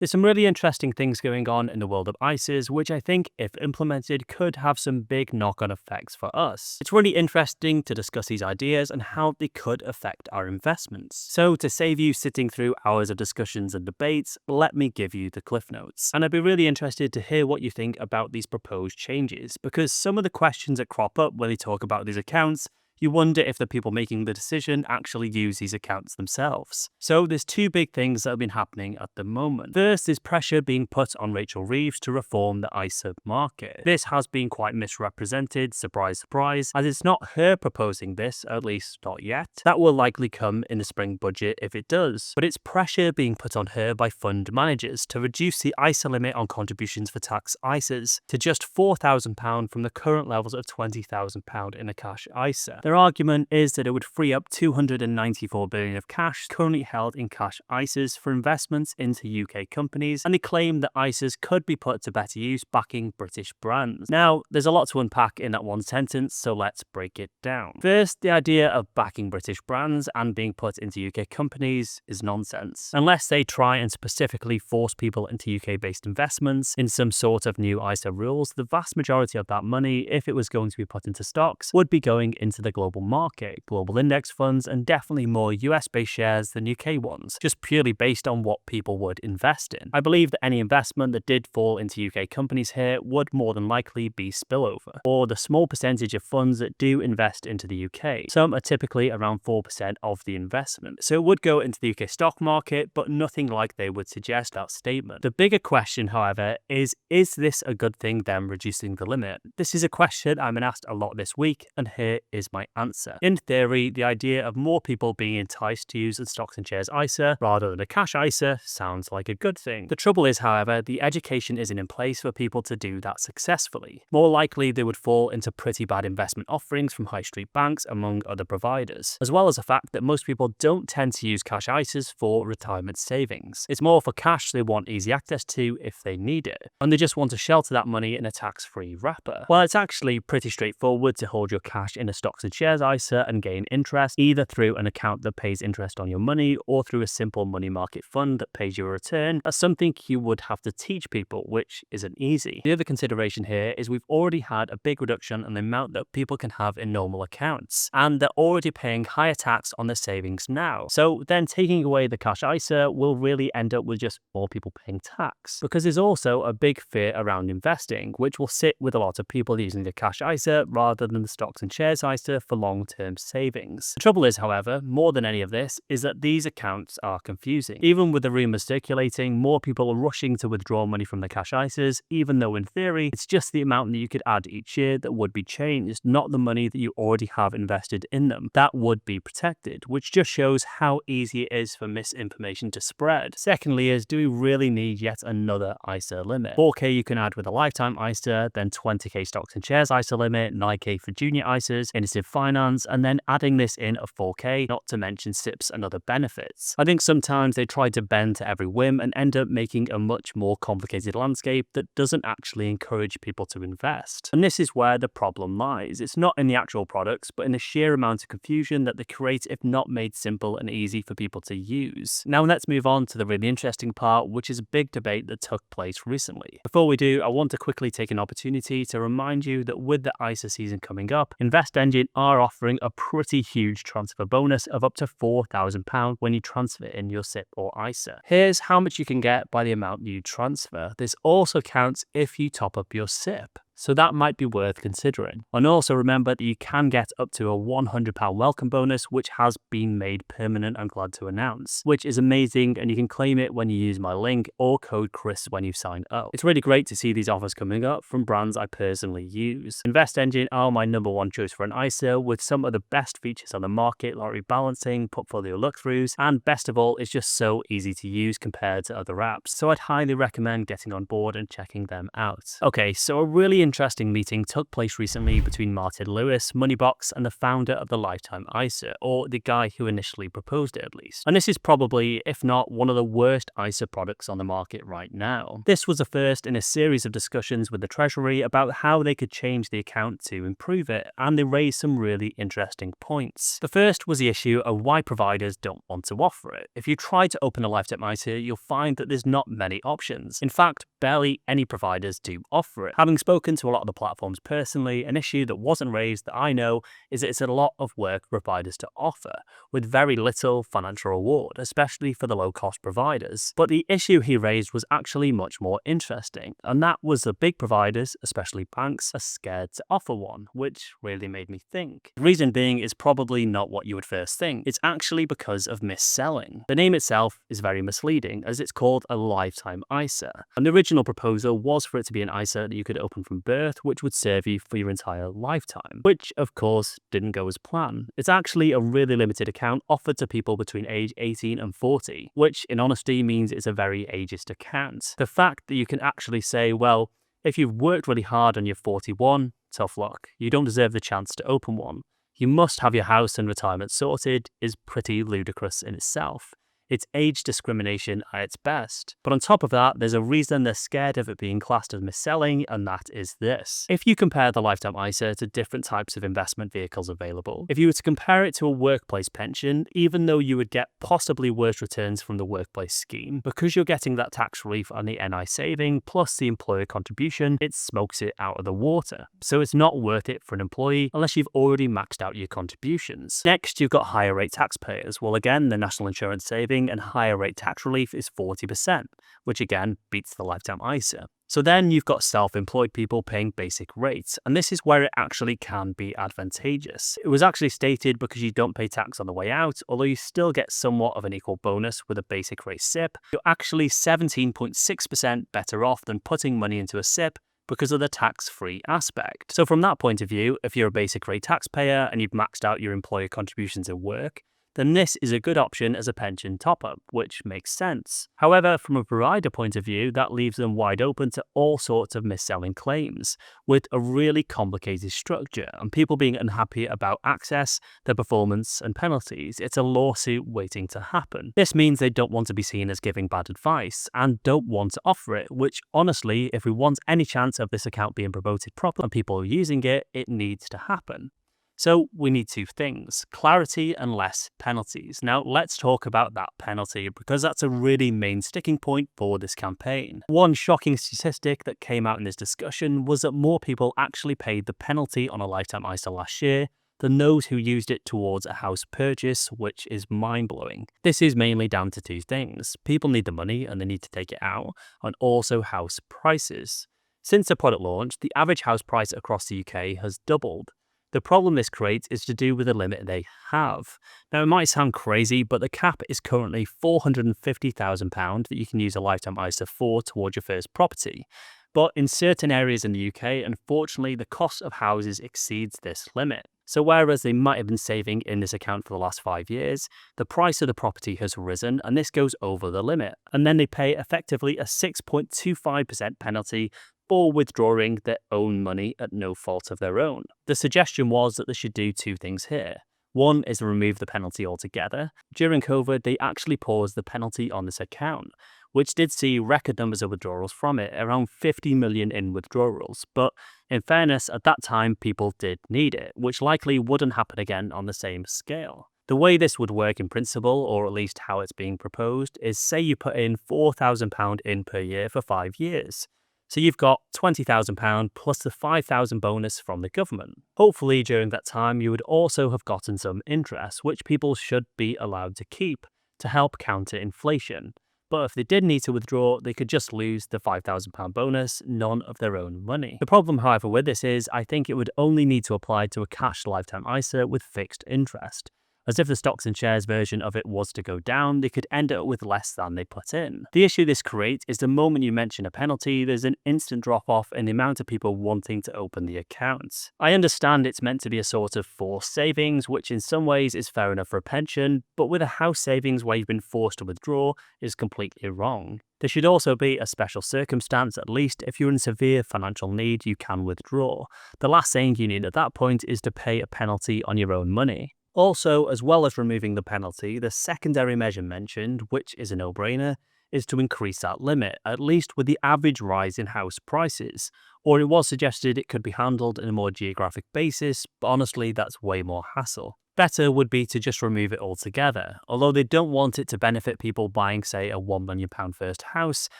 There's some really interesting things going on in the world of ISAs, which I think, if implemented, could have some big knock-on effects for us. It's really interesting to discuss these ideas and how they could affect our investments. So to save you sitting through hours of discussions and debates, let me give you the cliff notes. And I'd be really interested to hear what you think about these proposed changes, because some of the questions that crop up when they talk about these accounts, you wonder if the people making the decision actually use these accounts themselves. So there's two big things that have been happening at the moment. First is pressure being put on Rachel Reeves to reform the ISA market. This has been quite misrepresented, surprise, surprise, as it's not her proposing this, at least not yet. That will likely come in the spring budget if it does. But it's pressure being put on her by fund managers to reduce the ISA limit on contributions for tax ISAs to just £4,000 from the current levels of £20,000 in a cash ISA. Their argument is that it would free up $294 billion of cash currently held in cash ISAs for investments into UK companies, and they claim that ISAs could be put to better use backing British brands. Now, there's a lot to unpack in that one sentence, so let's break it down. First, the idea of backing British brands and being put into UK companies is nonsense. Unless they try and specifically force people into UK-based investments in some sort of new ISA rules, the vast majority of that money, if it was going to be put into stocks, would be going into the global market, global index funds, and definitely more US-based shares than UK ones, just purely based on what people would invest in. I believe that any investment that did fall into UK companies here would more than likely be spillover, or the small percentage of funds that do invest into the UK. Some are typically around 4% of the investment, so it would go into the UK stock market, but nothing like they would suggest that statement. The bigger question, however, is this a good thing, them reducing the limit? This is a question I've been asked a lot this week, and here is my answer. In theory, the idea of more people being enticed to use a stocks and shares ISA rather than a cash ISA sounds like a good thing. The trouble is, however, the education isn't in place for people to do that successfully. More likely, they would fall into pretty bad investment offerings from high street banks, among other providers, as well as the fact that most people don't tend to use cash ISAs for retirement savings. It's more for cash they want easy access to if they need it, and they just want to shelter that money in a tax-free wrapper. Well, it's actually pretty straightforward to hold your cash in a stocks and shares ISA and gain interest, either through an account that pays interest on your money or through a simple money market fund that pays you a return. That's something you would have to teach people, which isn't easy. The other consideration here is we've already had a big reduction in the amount that people can have in normal accounts, and they're already paying higher tax on their savings now. So then taking away the cash ISA will really end up with just more people paying tax, because there's also a big fear around investing, which will sit with a lot of people using the cash ISA rather than the stocks and shares ISA for long-term savings. The trouble is, however, more than any of this, is that these accounts are confusing. Even with the rumours circulating, more people are rushing to withdraw money from the cash ISAs, even though in theory, it's just the amount that you could add each year that would be changed, not the money that you already have invested in them. That would be protected, which just shows how easy it is for misinformation to spread. Secondly is, do we really need yet another ISA limit? 4K you can add with a lifetime ISA, then 20K stocks and shares ISA limit, 9K for junior ISAs, innovative finance, and then adding this in of 4K, not to mention SIPs and other benefits. I think sometimes they try to bend to every whim and end up making a much more complicated landscape that doesn't actually encourage people to invest. And this is where the problem lies. It's not in the actual products, but in the sheer amount of confusion that they create if not made simple and easy for people to use. Now let's move on to the really interesting part, which is a big debate that took place recently. Before we do, I want to quickly take an opportunity to remind you that with the ISA season coming up, InvestEngine are offering a pretty huge transfer bonus of up to £4,000 when you transfer in your SIP or ISA. Here's how much you can get by the amount you transfer. This also counts if you top up your SIP, so that might be worth considering. And also remember that you can get up to a £100 welcome bonus, which has been made permanent, I'm glad to announce, which is amazing, and you can claim it when you use my link or code Chris when you sign up. It's really great to see these offers coming up from brands I personally use. InvestEngine are my #1 choice for an ISA, with some of the best features on the market, like rebalancing, portfolio look-throughs, and best of all, it's just so easy to use compared to other apps. So I'd highly recommend getting on board and checking them out. Okay, so a really interesting meeting took place recently between Martin Lewis, Moneybox, and the founder of the Lifetime ISA, or the guy who initially proposed it at least. And this is probably, if not, one of the worst ISA products on the market right now. This was the first in a series of discussions with the Treasury about how they could change the account to improve it, and they raised some really interesting points. The first was the issue of why providers don't want to offer it. If you try to open a Lifetime ISA, you'll find that there's not many options. In fact, barely any providers do offer it. Having spoken to a lot of the platforms personally, an issue that wasn't raised that I know is that it's a lot of work for providers to offer, with very little financial reward, especially for the low-cost providers. But the issue he raised was actually much more interesting, and that was the big providers, especially banks, are scared to offer one, which really made me think. The reason being is probably not what you would first think. It's actually because of mis-selling. The name itself is very misleading, as it's called a Lifetime ISA, and the original proposal was for it to be an ISA that you could open from birth, which would serve you for your entire lifetime, which of course didn't go as planned. It's actually a really limited account offered to people between age 18 and 40, which in honesty means it's a very ageist account. The fact that you can actually say, well, if you've worked really hard and you're 41, tough luck, you don't deserve the chance to open one. You must have your house and retirement sorted is pretty ludicrous in itself. It's age discrimination at its best. But on top of that, there's a reason they're scared of it being classed as mis-selling, and that is this. If you compare the Lifetime ISA to different types of investment vehicles available, if you were to compare it to a workplace pension, even though you would get possibly worse returns from the workplace scheme, because you're getting that tax relief on the NI saving plus the employer contribution, it smokes it out of the water. So it's not worth it for an employee unless you've already maxed out your contributions. Next, you've got higher rate taxpayers. Well, again, the national insurance saving and higher rate tax relief is 40%, which again beats the Lifetime ISA. So then you've got self-employed people paying basic rates, and this is where it actually can be advantageous. It was actually stated because you don't pay tax on the way out, although you still get somewhat of an equal bonus with a basic rate SIP, you're actually 17.6% better off than putting money into a SIP because of the tax-free aspect. So from that point of view, if you're a basic rate taxpayer and you've maxed out your employer contributions at work, then this is a good option as a pension top-up, which makes sense. However, from a provider point of view, that leaves them wide open to all sorts of mis-selling claims, with a really complicated structure, and people being unhappy about access, their performance, and penalties. It's a lawsuit waiting to happen. This means they don't want to be seen as giving bad advice, and don't want to offer it, which honestly, if we want any chance of this account being promoted properly and people using it, it needs to happen. So we need two things, clarity and less penalties. Now let's talk about that penalty, because that's a really main sticking point for this campaign. One shocking statistic that came out in this discussion was that more people actually paid the penalty on a Lifetime ISA last year than those who used it towards a house purchase, which is mind-blowing. This is mainly down to two things. People need the money and they need to take it out, and also house prices. Since the product launch, the average house price across the UK has doubled. The problem this creates is to do with the limit they have. Now, it might sound crazy, but the cap is currently £450,000 that you can use a Lifetime ISA for towards your first property. But in certain areas in the UK, unfortunately, the cost of houses exceeds this limit. So whereas they might have been saving in this account for the last 5 years, the price of the property has risen and this goes over the limit. And then they pay effectively a 6.25% penalty or withdrawing their own money at no fault of their own. The suggestion was that they should do two things here. One is to remove the penalty altogether. During COVID, they actually paused the penalty on this account, which did see record numbers of withdrawals from it, around 50 million in withdrawals. But in fairness, at that time, people did need it, which likely wouldn't happen again on the same scale. The way this would work in principle, or at least how it's being proposed, is say you put in £4,000 in per year for 5 years. So you've got £20,000 plus the £5,000 bonus from the government. Hopefully during that time you would also have gotten some interest, which people should be allowed to keep to help counter inflation. But if they did need to withdraw, they could just lose the £5,000 bonus, none of their own money. The problem, however, with this is I think it would only need to apply to a cash Lifetime ISA with fixed interest. as if the stocks and shares version of it was to go down, they could end up with less than they put in. The issue this creates is the moment you mention a penalty, there's an instant drop-off in the amount of people wanting to open the accounts. I understand it's meant to be a sort of forced savings, which in some ways is fair enough for a pension, but with a house savings where you've been forced to withdraw is completely wrong. There should also be a special circumstance, at least if you're in severe financial need, you can withdraw. The last thing you need at that point is to pay a penalty on your own money. Also, as well as removing the penalty, the secondary measure mentioned, which is a no-brainer, is to increase that limit, at least with the average rise in house prices. Or it was suggested it could be handled in a more geographic basis, but honestly that's way more hassle. Better would be to just remove it altogether, although they don't want it to benefit people buying, say, a £1 million first house.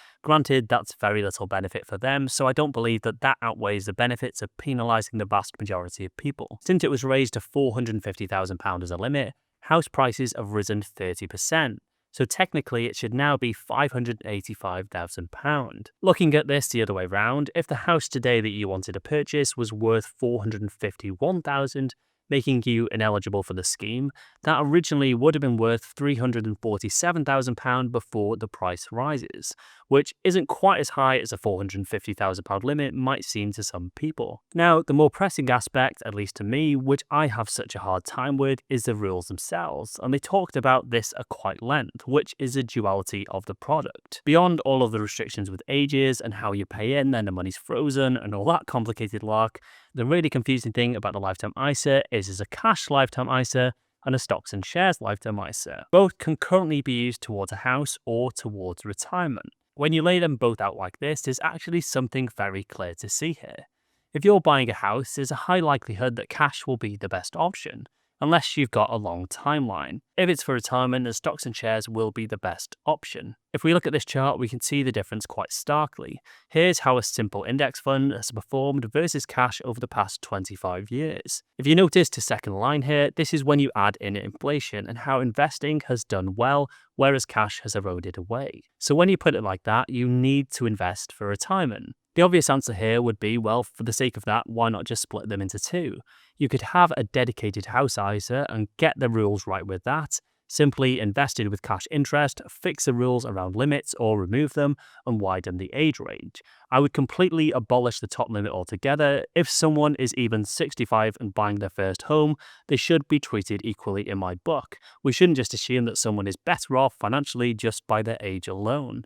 Granted, that's very little benefit for them, so I don't believe that outweighs the benefits of penalising the vast majority of people. Since it was raised to £450,000 as a limit, house prices have risen 30%. So technically it should now be £585,000. Looking at this the other way round, if the house today that you wanted to purchase was worth £451,000, making you ineligible for the scheme, that originally would have been worth £347,000 before the price rises, which isn't quite as high as a £450,000 limit might seem to some people. Now, the more pressing aspect, at least to me, which I have such a hard time with, is the rules themselves, and they talked about this at quite length, which is a duality of the product. Beyond all of the restrictions with ages and how you pay in, then the money's frozen, and all that complicated lark, the really confusing thing about the lifetime ISA is a cash lifetime ISA and a stocks and shares lifetime ISA. Both can currently be used towards a house or towards retirement. When you lay them both out like this, there's actually something very clear to see here. If you're buying a house, there's a high likelihood that cash will be the best option, unless you've got a long timeline. If it's for retirement, then stocks and shares will be the best option. If we look at this chart, we can see the difference quite starkly. Here's how a simple index fund has performed versus cash over the past 25 years. If you notice the second line here, this is when you add in inflation and how investing has done well, whereas cash has eroded away. So when you put it like that, you need to invest for retirement. The obvious answer here would be, well, for the sake of that, why not just split them into two? You could have a dedicated house ISA and get the rules right with that, simply invested with cash interest, fix the rules around limits or remove them, and widen the age range. I would completely abolish the top limit altogether. If someone is even 65 and buying their first home, they should be treated equally in my book. We shouldn't just assume that someone is better off financially just by their age alone.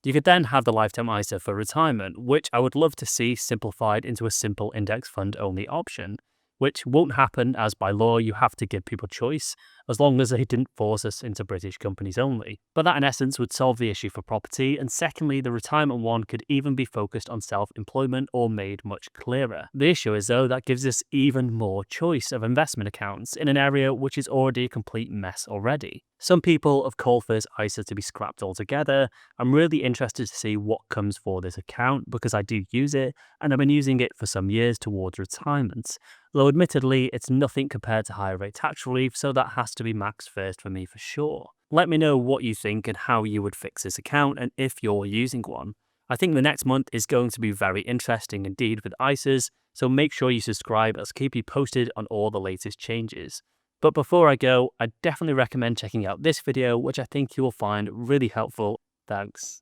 You could then have the lifetime ISA for retirement, which I would love to see simplified into a simple index fund only option, which won't happen as by law you have to give people choice, as long as they didn't force us into British companies only. But that in essence would solve the issue for property, and secondly, the retirement one could even be focused on self-employment or made much clearer. The issue is though that gives us even more choice of investment accounts in an area which is already a complete mess already. Some people have called for this ISA to be scrapped altogether. I'm really interested to see what comes for this account because I do use it and I've been using it for some years towards retirement. Though admittedly, it's nothing compared to higher rate tax relief, so that has to be max first for me for sure. Let me know what you think and how you would fix this account and if you're using one. I think the next month is going to be very interesting indeed with ISAs, so make sure you subscribe as I keep you posted on all the latest changes. But before I go, I definitely recommend checking out this video, which I think you will find really helpful. Thanks.